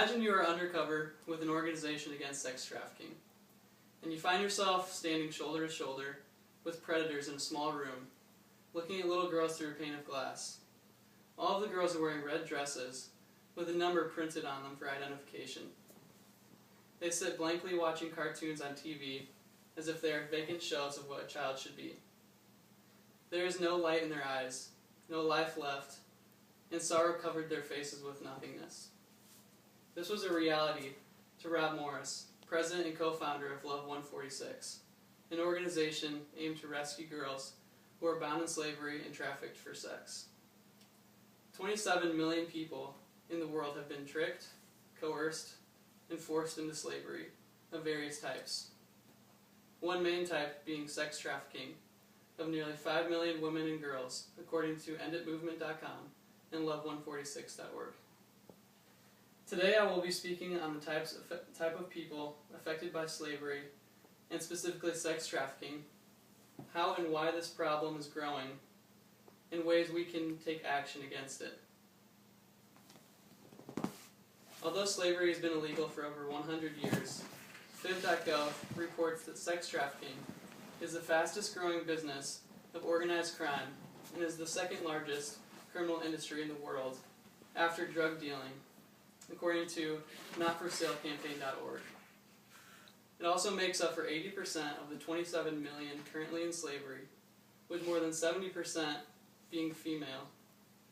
Imagine you are undercover with an organization against sex trafficking, and you find yourself standing shoulder to shoulder with predators in a small room, looking at little girls through a pane of glass. All of the girls are wearing red dresses with a number printed on them for identification. They sit blankly watching cartoons on TV as if they are vacant shells of what a child should be. There is no light in their eyes, no life left, and sorrow covered their faces with nothingness. This was a reality to Rob Morris, president and co-founder of Love 146, an organization aimed to rescue girls who are bound in slavery and trafficked for sex. 27 million people in the world have been tricked, coerced, and forced into slavery of various types. One main type being sex trafficking of nearly 5 million women and girls, according to enditmovement.com and love146.org. Today I will be speaking on the type of people affected by slavery, and specifically sex trafficking, how and why this problem is growing, and ways we can take action against it. Although slavery has been illegal for over 100 years, FIV.gov reports that sex trafficking is the fastest growing business of organized crime and is the second largest criminal industry in the world after drug dealing, according to notforsalecampaign.org. It also makes up for 80% of the 27 million currently in slavery, with more than 70% being female,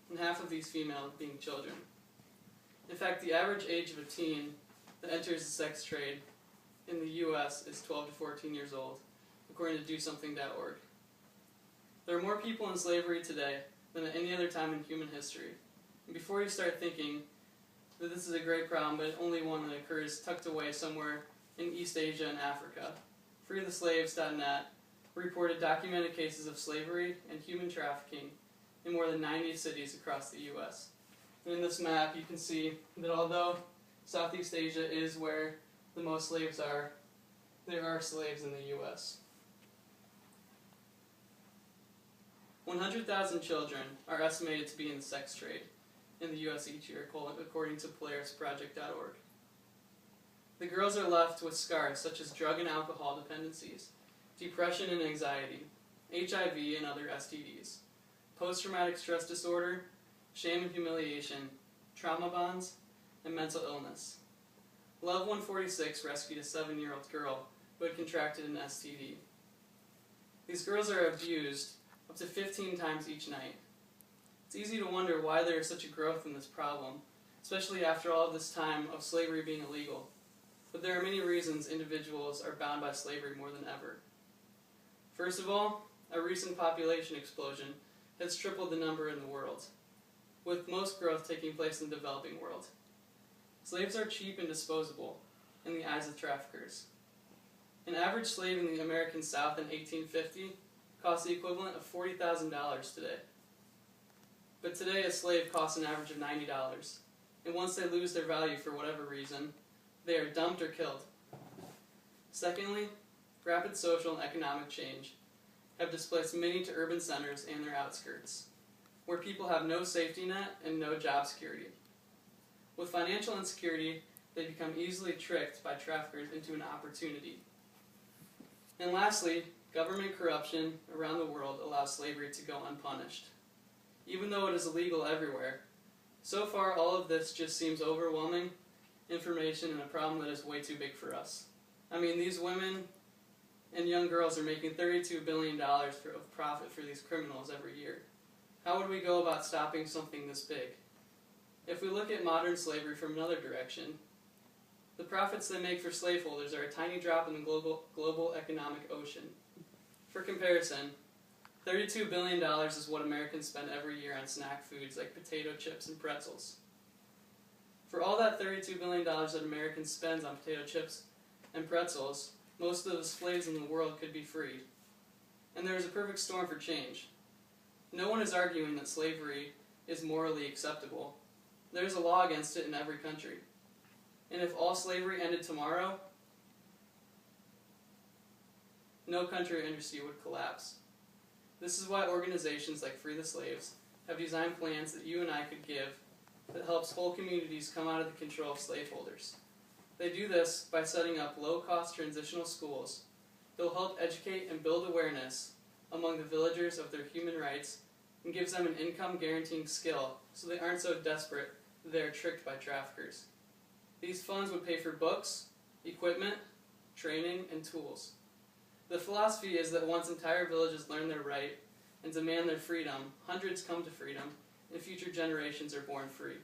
and half of these female being children. In fact, the average age of a teen that enters the sex trade in the U.S. is 12 to 14 years old, according to DoSomething.org. There are more people in slavery today than at any other time in human history. And before you start thinking that this is a great problem, but only one that occurs tucked away somewhere in East Asia and Africa, freetheslaves.net reported documented cases of slavery and human trafficking in more than 90 cities across the U.S. And in this map you can see that although Southeast Asia is where the most slaves are, there are slaves in the U.S. 100,000 children are estimated to be in the sex trade in the U.S. each year, according to PolarisProject.org. The girls are left with scars such as drug and alcohol dependencies, depression and anxiety, HIV and other STDs, post-traumatic stress disorder, shame and humiliation, trauma bonds, and mental illness. Love 146 rescued a 7-year-old girl who had contracted an STD. These girls are abused up to 15 times each night. It's easy to wonder why there is such a growth in this problem, especially after all of this time of slavery being illegal. But there are many reasons individuals are bound by slavery more than ever. First of all, a recent population explosion has tripled the number in the world, with most growth taking place in the developing world. Slaves are cheap and disposable in the eyes of traffickers. An average slave in the American South in 1850 cost the equivalent of $40,000 today. But today a slave costs an average of $90, and once they lose their value for whatever reason, they are dumped or killed. Secondly, rapid social and economic change have displaced many to urban centers and their outskirts, where people have no safety net and no job security. With financial insecurity, they become easily tricked by traffickers into an opportunity. And lastly, government corruption around the world allows slavery to go unpunished. Even though it is illegal everywhere, so far all of this just seems overwhelming information and a problem that is way too big for us. I mean, these women and young girls are making $32 billion of profit for these criminals every year. How would we go about stopping something this big? If we look at modern slavery from another direction, the profits they make for slaveholders are a tiny drop in the global economic ocean. For comparison, $32 billion is what Americans spend every year on snack foods like potato chips and pretzels. For all that $32 billion that Americans spend on potato chips and pretzels, most of the slaves in the world could be freed. And there is a perfect storm for change. No one is arguing that slavery is morally acceptable. There is a law against it in every country. And if all slavery ended tomorrow, no country or industry would collapse. This is why organizations like Free the Slaves have designed plans that you and I could give that helps whole communities come out of the control of slaveholders. They do this by setting up low-cost transitional schools that will help educate and build awareness among the villagers of their human rights and gives them an income-guaranteeing skill so they aren't so desperate that they are tricked by traffickers. These funds would pay for books, equipment, training, and tools. The philosophy is that once entire villages learn their right and demand their freedom, hundreds come to freedom, and future generations are born free.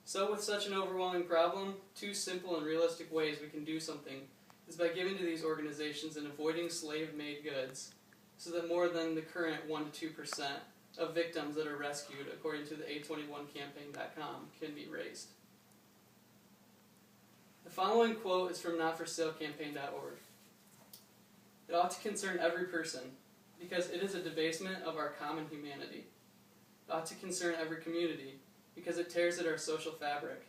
So with such an overwhelming problem, two simple and realistic ways we can do something is by giving to these organizations and avoiding slave-made goods so that more than the current 1 to 2% of victims that are rescued, according to the A21campaign.com, can be raised. The following quote is from notforsalecampaign.org. It ought to concern every person, because it is a debasement of our common humanity. It ought to concern every community, because it tears at our social fabric.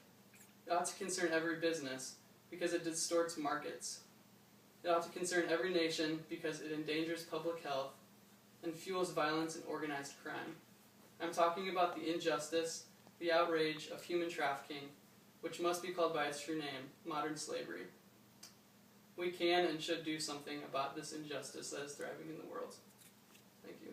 It ought to concern every business, because it distorts markets. It ought to concern every nation, because it endangers public health and fuels violence and organized crime. I'm talking about the injustice, the outrage of human trafficking, which must be called by its true name, modern slavery. We can and should do something about this injustice that is thriving in the world. Thank you.